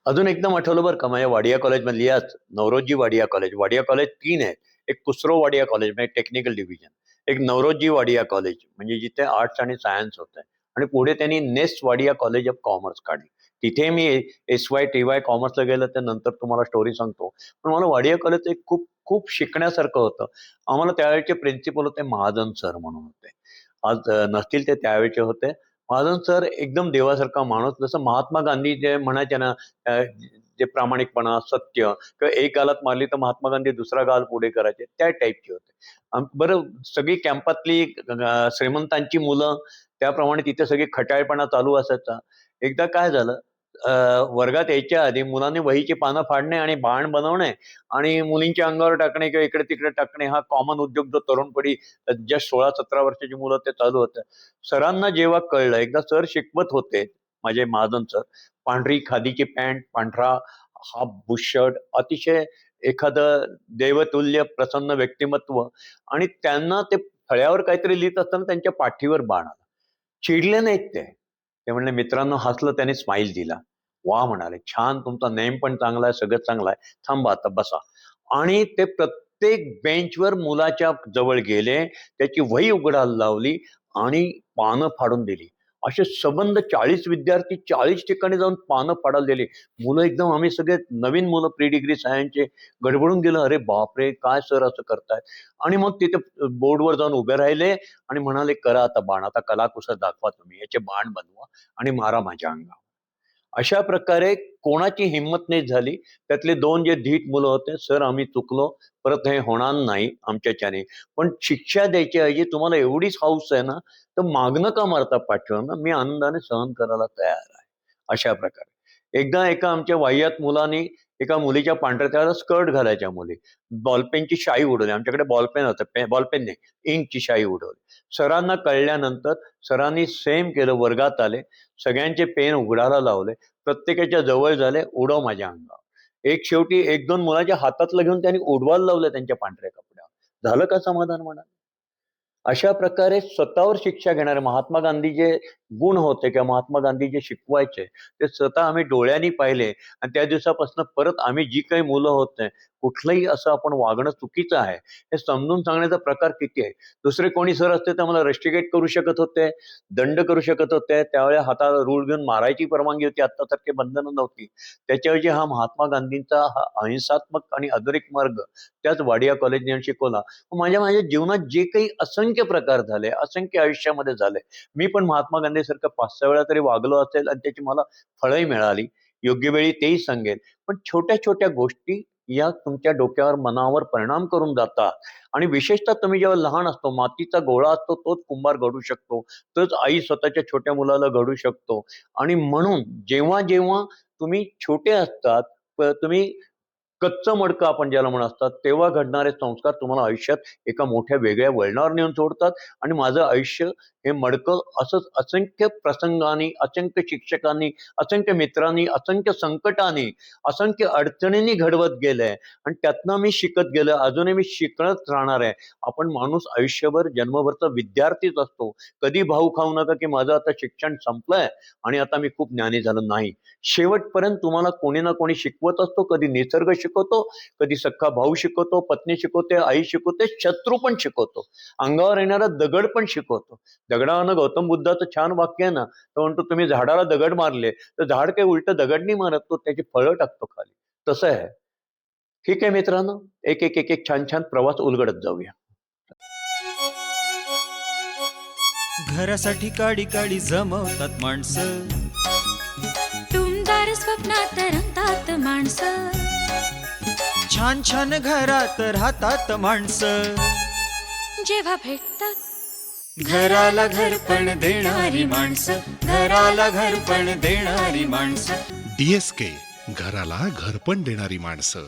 अजून एकदम आठवलं बरं का, माझ्या वाडिया कॉलेजमधली याच नवरोजी वाडिया कॉलेज 3 आहेत. एक कुसरो वाडिया कॉलेज म्हणजे टेक्निकल डिव्हिजन. एक नवरोजी वाडिया कॉलेज म्हणजे जिथे आर्ट्स आणि सायन्स होतंय आणि पुढे त्यांनी nest Wadia college of commerce काढली. तिथे मी एस-वाय, टी-वाय कॉमर्सला गेलं तर नंतर तुम्हाला स्टोरी सांगतो. पण मला वाडिया कॉलेजचं एक खूप खूप शिकण्यासारखं होतं. आम्हाला त्यावेळेचे प्रिन्सिपल होते महाजन सर म्हणून होते. आज नसतील ते त्यावेळचे होते. महाजन सर एकदम देवासारखा माणूस, जसं महात्मा गांधी जे म्हणायचे ना, जे प्रामाणिकपणा, सत्य किंवा एक गालात मारली तर महात्मा गांधी दुसरा गाल पुढे करायचे, त्या टाईपचे होते. बरं, सगळी कॅम्पातली श्रीमंतांची मुलं त्याप्रमाणे तिथे सगळी खट्याळपणा चालू असायचा. एकदा काय झालं, वर्गात यायच्या आधी मुलांनी वहीची पानं फाडणे आणि बाण बनवणे आणि मुलींच्या अंगावर टाकणे किंवा इकडे-तिकडे टाकणे हा कॉमन उद्योग जो तरुणपणी जस्ट 16-17 वर्षाची मुलं ते चालू होतं. सरांना जेव्हा कळलं, एकदा सर शिकवत होते, माझे महाजन सर, पांढरी खादीची पॅन्ट, पांढरा हाफ बुशर्ट, अतिशय एखादं देवतुल्य प्रसन्न व्यक्तिमत्व आणि त्यांना ते फळ्यावर काहीतरी लिहित असताना त्यांच्या पाठीवर बाण आला. चिडले नाहीत ते. ते म्हणले, मित्रांनो हसलं, त्याने स्माईल दिला. वाह म्हणाले, छान, तुमचा नेम पण चांगला आहे, सगळं चांगलं आहे. थांबा आता बसा. आणि ते प्रत्येक बेंचवर मुलाच्या जवळ गेले, त्याची वही उघडायला लावली आणि पानं फाडून दिली. असे सबंध 40 विद्यार्थी 40 ठिकाणी जाऊन पानं फाडायला दिली. मुलं एकदम, आम्ही सगळे नवीन मुलं प्री डिग्री सायन्सचे गडबडून गेलो. अरे बापरे! काय सर असं करतायत? आणि मग तिथे बोर्डवर जाऊन उभे राहिले आणि म्हणाले, "करा आता बाण, आता कलाकुसर दाखवा तुम्ही. याचे बाण बनवा आणि मारा माझ्या अंगावर." अशा प्रकारे कोणाची हिंमत नाही झाली. त्यातले 2 जे धीट मुलं होते, "सर आम्ही चुकलो, परत हे होणार नाही आमच्याच्याने. पण शिक्षा द्यायची ऐवजी तुम्हाला एवढीच हौस आहे ना, तर मागणं का मारता पाठीवरनं? मी आनंदाने सहन करायला तयार आहे." अशा प्रकारे. एकदा एका आमच्या वाह्यात मुलानी एका मुलीच्या पांढऱ्या, त्यावेळेला स्कर्ट घालायच्या मुली, बॉलपेनची शाई उडवली. आमच्याकडे बॉलपेन होतं, बॉलपेन नाही, इंकची शाई उडवली. सरांना कळल्यानंतर सरांनी सेम केलं. वर्गात आले, सगळ्यांचे पेन उघडायला लावले, प्रत्येकाच्या जवळ झाले, "उडव माझ्या अंगावर." शेवटी 1-2 मुलाच्या हातातलं घेऊन त्यांनी उडवायला लावलं त्यांच्या पांढऱ्या कपड्यावर. झालं का समाधान म्हणा? अशा प्रकारे स्वतःवर शिक्षा घेणारे महात्मा गांधी जे गुण होते किंवा महात्मा गांधी जे शिकवायचे, ते स्वतः आम्ही डोळ्यांनी पाहिले आणि त्या दिवसापासून परत आम्ही जी काही मुलं होते, कुठलंही असं आपण वागणं चुकीचं आहे, हे समजून सांगण्याचा प्रकार किती आहे. दुसरे कोणी सर असते तर मला रस्टिकेट करू शकत होते, दंड करू शकत होते. त्यावेळेला हाताला रूळ घेऊन मारायची परवानगी होती, आत्तासारखी बंधनं नव्हती. त्याच्याऐवजी हा महात्मा गांधींचा हा अहिंसात्मक आणि अदरिक मार्ग त्याच वाडिया कॉलेजने शिकवला. माझ्या माझ्या जीवनात जे काही असंख्य प्रकार झाले, असंख्य आयुष्यामध्ये झाले. मी पण महात्मा गांधीसारखं 5-6 वेळा तरी वागलो असेल आणि त्याची मला फळंही मिळाली. योग्य वेळी तेही सांगेन. पण छोट्या-छोट्या गोष्टी या तुमच्या डोक्यावर, मनावर परिणाम करून जातात आणि विशेषतः तुम्ही जेव्हा लहान असतो, मातीचा गोळा असतो, तोच कुंभार घडू शकतो. तोच आई स्वतःच्या छोट्या मुलाला घडू शकतो आणि म्हणून जेव्हा-जेव्हा तुम्ही छोटे असतात, तुम्ही कच्चं मडकं आपण ज्याला म्हणत असतात, तेव्हा घडणारे संस्कार तुम्हाला आयुष्यात एका मोठ्या वेगळ्या वळणावर नेऊन सोडतात आणि माझं आयुष्य हे मडकं असंच असंख्य प्रसंगाने, असंख्य शिक्षकांनी, असंख्य मित्रांनी, असंख्य संकटाने, असंख्य अडचणींनी घडवत गेलंय आणि त्यातनं मी शिकत गेलो. अजूनही मी शिकत राहणार आहे. आपण माणूस आयुष्यभर जन्मभरचा विद्यार्थीच असतो. कधी भाऊ खाऊ नका, की माझं आता शिक्षण संपलंय आणि आता मी खूप ज्ञानी झालो. नाही. शेवटपर्यंत तुम्हाला कोणी ना कोणी शिकवत असतो. कधी निसर्ग शिकवतो, कधी सख्खा भाऊ शिकवतो, पत्नी शिकवते, आई शिकवते, शत्रू पण शिकवतो. अंगावर येणारा दगड पण शिकवतो. दगडावरनं गौतम बुद्धाचं छान वाक्य आहे ना, तो म्हणतो, तुम्ही झाडाला दगड मारले, तर झाड काही उलटं दगड नाही मारत, तो त्याची फळं टाकतो खाली. तसं आहे. ठीक आहे मित्रांनो, एक छान-छान प्रवास उलगडत जाऊया. घरासाठी काडी काडी जमवतात माणसं, टुमदार स्वप्नात रंगतात माणसं, छान छान घरात राहतात माणसं. जेव्हा भेटतात घराला घरपण देणारी माणसं, घराला घरपण देणारी माणसं. DSK, घराला घरपण देणारी माणसं.